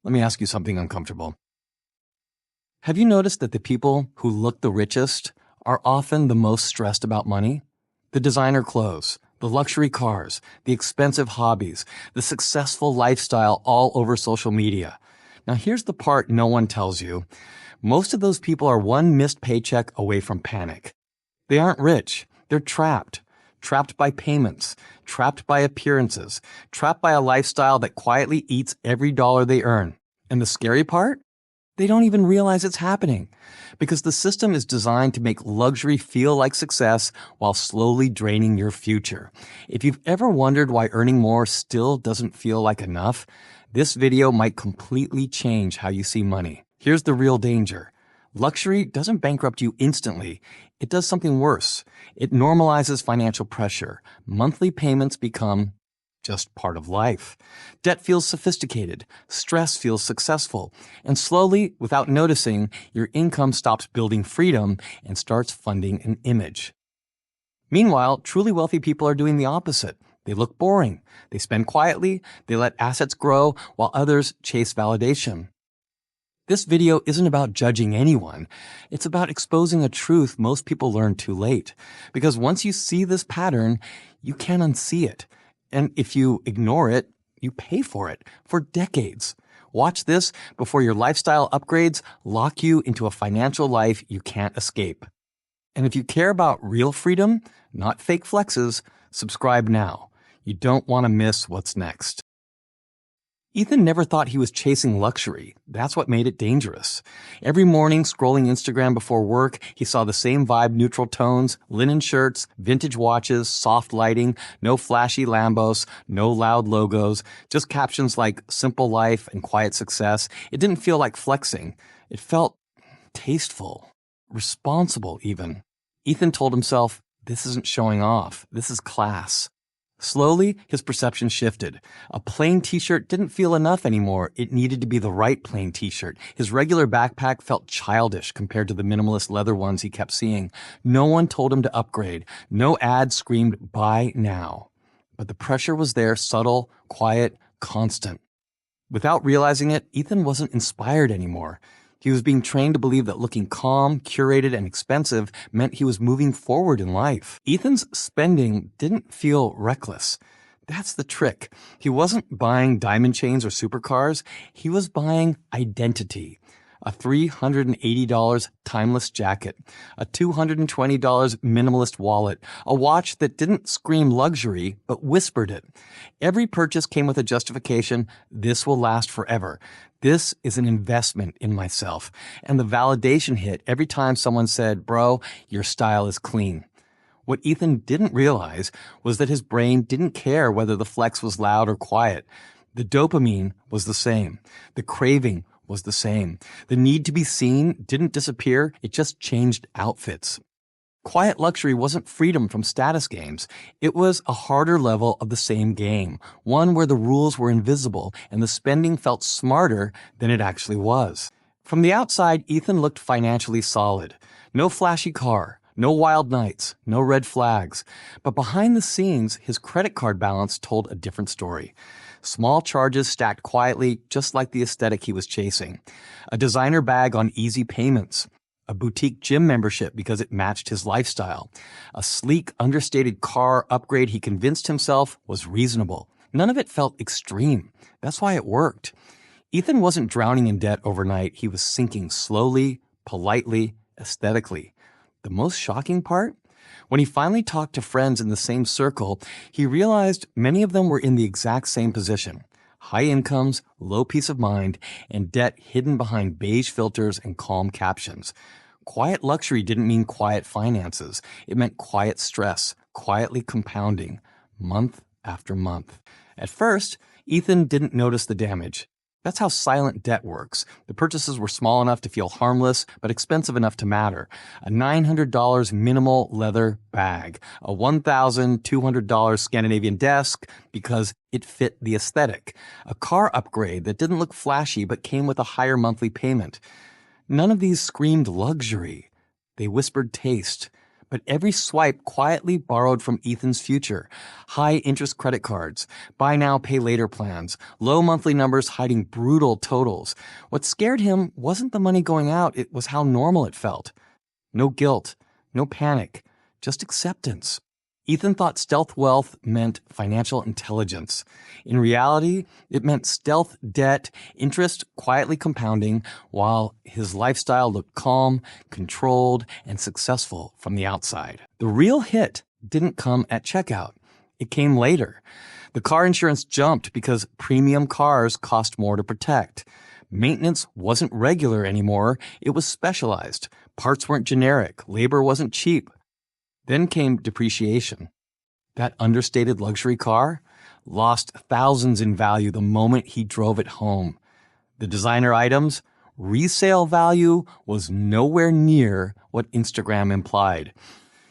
Let me ask you something uncomfortable. Have you noticed that the people who look the richest are often the most stressed about money? The designer clothes, the luxury cars, the expensive hobbies, the successful lifestyle all over social media. Now here's the part no one tells you. Most of those people are one missed paycheck away from panic. They aren't rich. They're trapped. Trapped by payments, trapped by appearances, trapped by a lifestyle that quietly eats every dollar they earn. And the scary part? They don't even realize it's happening because the system is designed to make luxury feel like success while slowly draining your future. If you've ever wondered why earning more still doesn't feel like enough, this video might completely change how you see money. Here's the real danger. Luxury doesn't bankrupt you instantly. It does something worse. It normalizes financial pressure. Monthly payments become just part of life. Debt feels sophisticated. Stress feels successful. And slowly, without noticing, your income stops building freedom and starts funding an image. Meanwhile, truly wealthy people are doing the opposite. They look boring. They spend quietly. They let assets grow while others chase validation. This video isn't about judging anyone. It's about exposing a truth most people learn too late. Because once you see this pattern, you can't unsee it. And if you ignore it, you pay for it for decades. Watch this before your lifestyle upgrades lock you into a financial life you can't escape. And if you care about real freedom, not fake flexes, subscribe now. You don't want to miss what's next. Ethan never thought he was chasing luxury. That's what made it dangerous. Every morning, scrolling Instagram before work, he saw the same vibe-neutral tones, linen shirts, vintage watches, soft lighting, no flashy Lambos, no loud logos, just captions like simple life and quiet success. It didn't feel like flexing. It felt tasteful, responsible even. Ethan told himself, this isn't showing off. This is class. Slowly, his perception shifted. A plain t-shirt didn't feel enough anymore. It needed to be the right plain t-shirt. His regular backpack felt childish compared to the minimalist leather ones he kept seeing. No one told him to upgrade. No ad screamed, buy now. But the pressure was there, subtle, quiet, constant. Without realizing it, Ethan wasn't inspired anymore. He was being trained to believe that looking calm, curated, and expensive meant he was moving forward in life. Ethan's spending didn't feel reckless. That's the trick. He wasn't buying diamond chains or supercars. He was buying identity. A $380 timeless jacket, a $220 minimalist wallet, a watch that didn't scream luxury but whispered it. Every purchase came with a justification, this will last forever. This is an investment in myself. And the validation hit every time someone said, bro, your style is clean. What Ethan didn't realize was that his brain didn't care whether the flex was loud or quiet. The dopamine was the same. The craving was the same. The need to be seen didn't disappear. It just changed outfits. Quiet luxury wasn't freedom from status games. It was a harder level of the same game, one where the rules were invisible and the spending felt smarter than it actually was. From the outside, Ethan looked financially solid. No flashy car, no wild nights, no red flags. But behind the scenes, his credit card balance told a different story. Small charges stacked quietly, just like the aesthetic he was chasing. A designer bag on easy payments. A boutique gym membership because it matched his lifestyle. A sleek, understated car upgrade he convinced himself was reasonable. None of it felt extreme. That's why it worked. Ethan wasn't drowning in debt overnight. He was sinking slowly, politely, aesthetically. The most shocking part? When he finally talked to friends in the same circle, he realized many of them were in the exact same position. High incomes, low peace of mind, and debt hidden behind beige filters and calm captions. Quiet luxury didn't mean quiet finances. It meant quiet stress, quietly compounding, month after month. At first, Ethan didn't notice the damage. That's how silent debt works. The purchases were small enough to feel harmless, but expensive enough to matter. A $900 minimal leather bag, a $1,200 Scandinavian desk because it fit the aesthetic, a car upgrade that didn't look flashy but came with a higher monthly payment. None of these screamed luxury. They whispered taste. But every swipe quietly borrowed from Ethan's future. High-interest credit cards, buy now, pay later plans, low monthly numbers hiding brutal totals. What scared him wasn't the money going out, it was how normal it felt. No guilt, no panic, just acceptance. Ethan thought stealth wealth meant financial intelligence. In reality, it meant stealth debt, interest quietly compounding, while his lifestyle looked calm, controlled, and successful from the outside. The real hit didn't come at checkout. It came later. The car insurance jumped because premium cars cost more to protect. Maintenance wasn't regular anymore, it was specialized. Parts weren't generic, labor wasn't cheap. Then came depreciation. That understated luxury car lost thousands in value the moment he drove it home. The designer items, resale value was nowhere near what Instagram implied.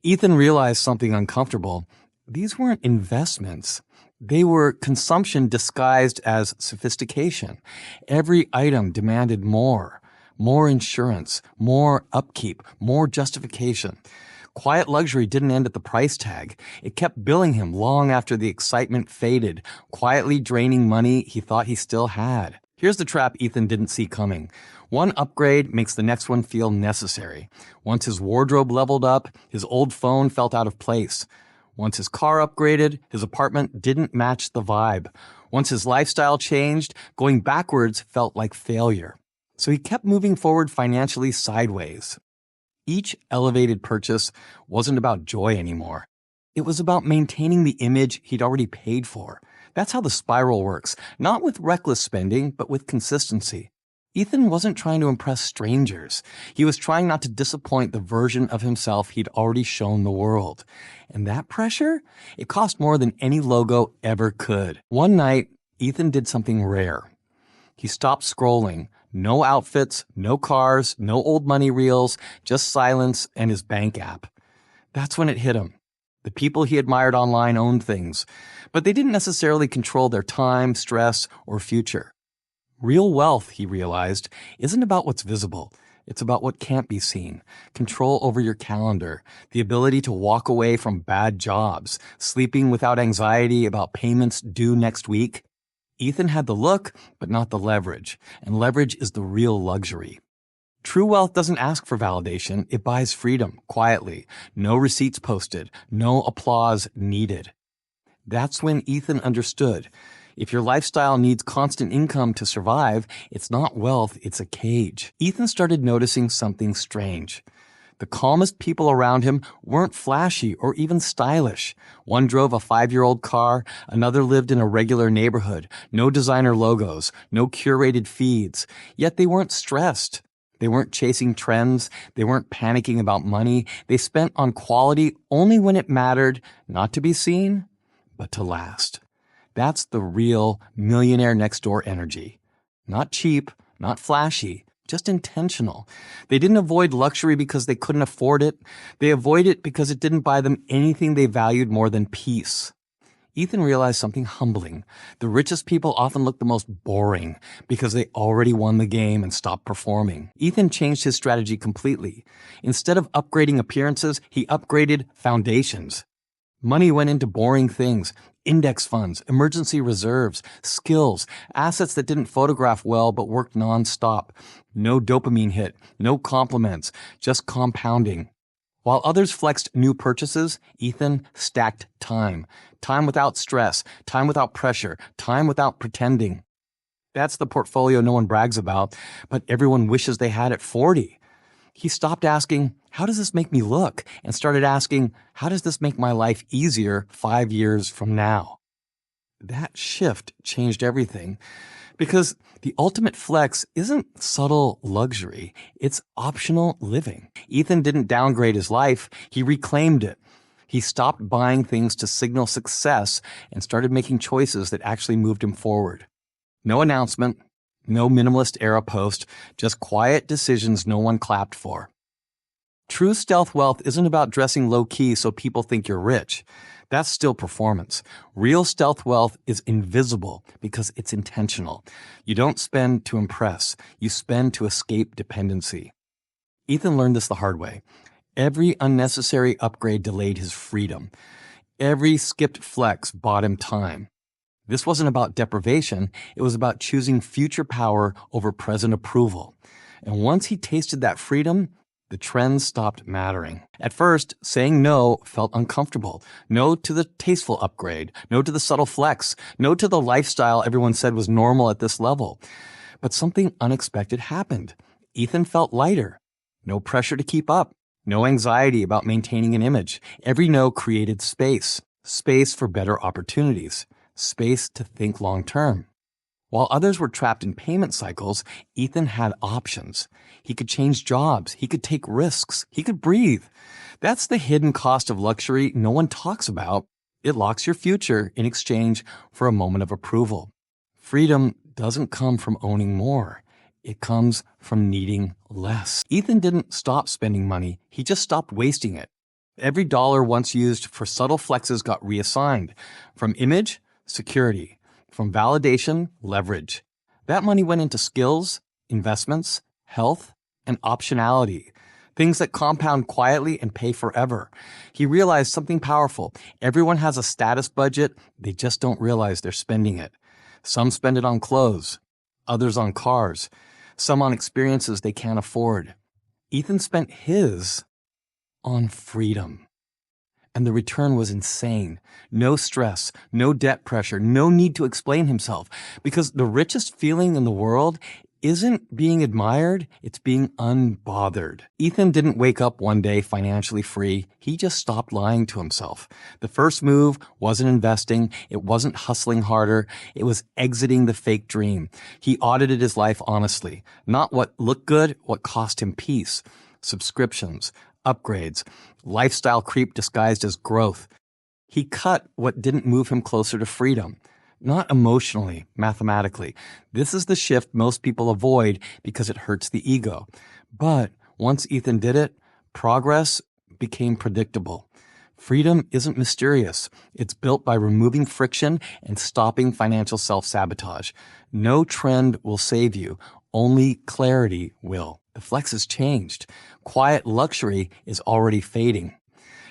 Ethan realized something uncomfortable. These weren't investments. They were consumption disguised as sophistication. Every item demanded more insurance, more upkeep, more justification. Quiet luxury didn't end at the price tag. It kept billing him long after the excitement faded, quietly draining money he thought he still had. Here's the trap Ethan didn't see coming. One upgrade makes the next one feel necessary. Once his wardrobe leveled up, his old phone felt out of place. Once his car upgraded, his apartment didn't match the vibe. Once his lifestyle changed, going backwards felt like failure. So he kept moving forward financially sideways. Each elevated purchase wasn't about joy anymore. It was about maintaining the image he'd already paid for. That's how the spiral works, not with reckless spending, but with consistency. Ethan wasn't trying to impress strangers. He was trying not to disappoint the version of himself he'd already shown the world. And that pressure? It cost more than any logo ever could. One night, Ethan did something rare. He stopped scrolling. No outfits, no cars, no old money reels, just silence and his bank app. That's when it hit him. The people he admired online owned things, but they didn't necessarily control their time, stress, or future. Real wealth, he realized, isn't about what's visible. It's about what can't be seen. Control over your calendar, the ability to walk away from bad jobs, sleeping without anxiety about payments due next week. Ethan had the look, but not the leverage, and leverage is the real luxury. True wealth doesn't ask for validation, it buys freedom, quietly. No receipts posted, no applause needed. That's when Ethan understood. If your lifestyle needs constant income to survive, it's not wealth, it's a cage. Ethan started noticing something strange. The calmest people around him weren't flashy or even stylish. One drove a 5-year-old car, another lived in a regular neighborhood, no designer logos, no curated feeds. Yet they weren't stressed. They weren't chasing trends. They weren't panicking about money. They spent on quality only when it mattered, not to be seen, but to last. That's the real millionaire next door energy. Not cheap, not flashy, just intentional. They didn't avoid luxury because they couldn't afford it. They avoided it because it didn't buy them anything they valued more than peace. Ethan realized something humbling. The richest people often look the most boring because they already won the game and stopped performing. Ethan changed his strategy completely. Instead of upgrading appearances, he upgraded foundations. Money went into boring things. Index funds, emergency reserves, skills, assets that didn't photograph well but worked nonstop. No dopamine hit, no compliments, just compounding. While others flexed new purchases, Ethan stacked time. Time without stress, time without pressure, time without pretending. That's the portfolio no one brags about, but everyone wishes they had at 40. He stopped asking, how does this make me look? And started asking, how does this make my life easier 5 years from now? That shift changed everything because the ultimate flex isn't subtle luxury. It's optional living. Ethan didn't downgrade his life. He reclaimed it. He stopped buying things to signal success and started making choices that actually moved him forward. No announcement. No minimalist era post, just quiet decisions no one clapped for. True stealth wealth isn't about dressing low-key so people think you're rich. That's still performance. Real stealth wealth is invisible because it's intentional. You don't spend to impress. You spend to escape dependency. Ethan learned this the hard way. Every unnecessary upgrade delayed his freedom. Every skipped flex bought him time. This wasn't about deprivation, it was about choosing future power over present approval. And once he tasted that freedom, the trends stopped mattering. At first, saying no felt uncomfortable. No to the tasteful upgrade. No to the subtle flex. No to the lifestyle everyone said was normal at this level. But something unexpected happened. Ethan felt lighter. No pressure to keep up. No anxiety about maintaining an image. Every no created space. Space for better opportunities. Space to think long term. While others were trapped in payment cycles, Ethan had options. He could change jobs. He could take risks. He could breathe. That's the hidden cost of luxury no one talks about. It locks your future in exchange for a moment of approval. Freedom doesn't come from owning more. It comes from needing less. Ethan didn't stop spending money. He just stopped wasting it. Every dollar once used for subtle flexes got reassigned. From image, security. From validation, leverage. That money went into skills, investments, health, and optionality. Things that compound quietly and pay forever. He realized something powerful. Everyone has a status budget. They just don't realize they're spending it. Some spend it on clothes. Others on cars. Some on experiences they can't afford. Ethan spent his on freedom. And the return was insane. No stress, no debt pressure, no need to explain himself. Because the richest feeling in the world isn't being admired, it's being unbothered. Ethan didn't wake up one day financially free. He just stopped lying to himself. The first move wasn't investing. It wasn't hustling harder. It was exiting the fake dream. He audited his life honestly. Not what looked good, what cost him peace. Subscriptions, upgrades, lifestyle creep disguised as growth. He cut what didn't move him closer to freedom. Not emotionally, mathematically. This is the shift most people avoid because it hurts the ego. But once Ethan did it, progress became predictable. Freedom isn't mysterious. It's built by removing friction and stopping financial self-sabotage. No trend will save you. Only clarity will. The flex has changed. Quiet luxury is already fading.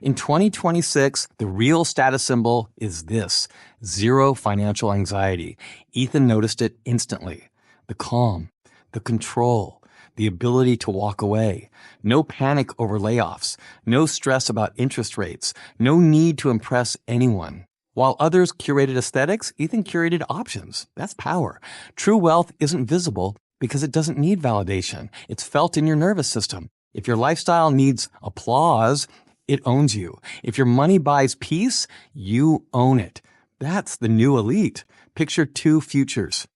In 2026, the real status symbol is this: zero financial anxiety. Ethan noticed it instantly. The calm, the control, the ability to walk away. No panic over layoffs. No stress about interest rates. No need to impress anyone. While others curated aesthetics, Ethan curated options. That's power. True wealth isn't visible because it doesn't need validation. It's felt in your nervous system. If your lifestyle needs applause, it owns you. If your money buys peace, you own it. That's the new elite. Picture two futures.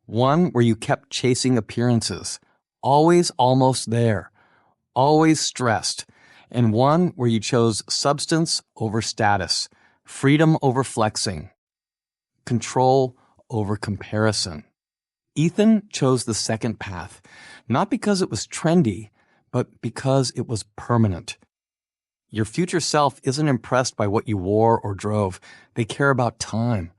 One where you kept chasing appearances, always almost there, always stressed. And one where you chose substance over status, freedom over flexing, control over comparison. Ethan chose the second path, not because it was trendy, but because it was permanent. Your future self isn't impressed by what you wore or drove. They care about time,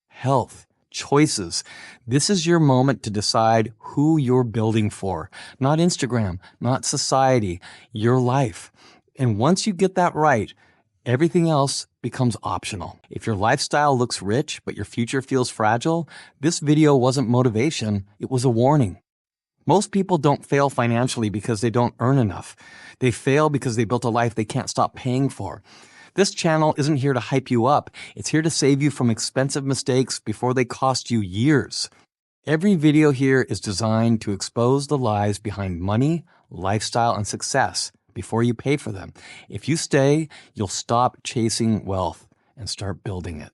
health, choices. This is your moment to decide who you're building for. Not Instagram, not society, your life. And once you get that right, everything else becomes optional. If your lifestyle looks rich, but your future feels fragile, this video wasn't motivation, it was a warning. Most people don't fail financially because they don't earn enough. They fail because they built a life they can't stop paying for. This channel isn't here to hype you up. It's here to save you from expensive mistakes before they cost you years. Every video here is designed to expose the lies behind money, lifestyle, and success before you pay for them. If you stay, you'll stop chasing wealth and start building it.